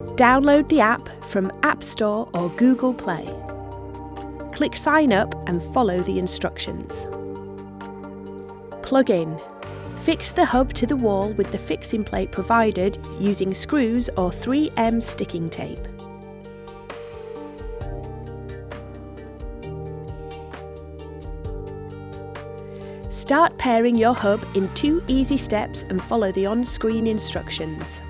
Download the app from App Store or Google Play. Click Sign Up and follow the instructions. Plug in. Fix the hub to the wall with the fixing plate provided using screws or 3M sticking tape. Start pairing your hub in 2 easy steps and follow the on-screen instructions.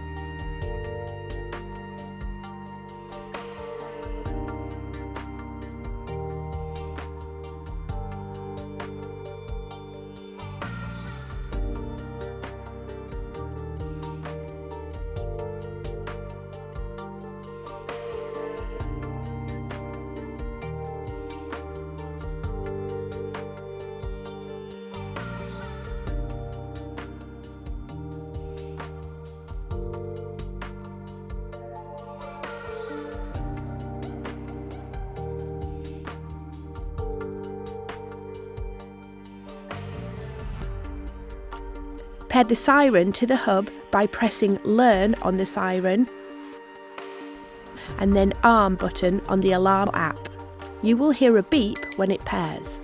Pair the siren to the hub by pressing Learn on the siren and then Arm button on the alarm app. You will hear a beep when it pairs.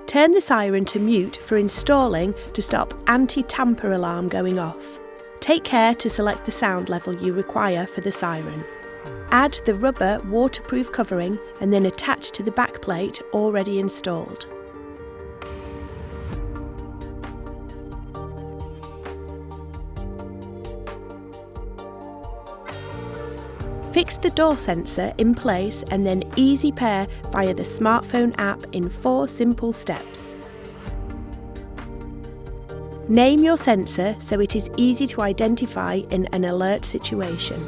Turn the siren to mute for installing to stop anti-tamper alarm going off. Take care to select the sound level you require for the siren. Add the rubber waterproof covering and then attach to the backplate already installed. Fix the door sensor in place and then easy pair via the smartphone app in 4 simple steps. Name your sensor so it is easy to identify in an alert situation.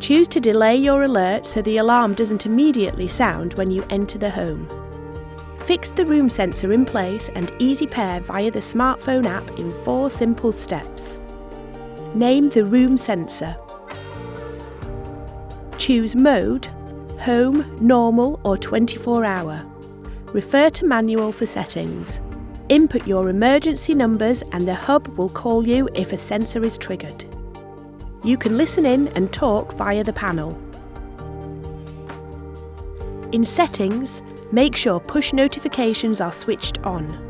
Choose to delay your alert so the alarm doesn't immediately sound when you enter the home. Fix the room sensor in place and easy pair via the smartphone app in 4 simple steps. Name the room sensor. Choose mode, home, normal or 24-hour. Refer to manual for settings. Input your emergency numbers and the hub will call you if a sensor is triggered. You can listen in and talk via the panel. In settings, make sure push notifications are switched on.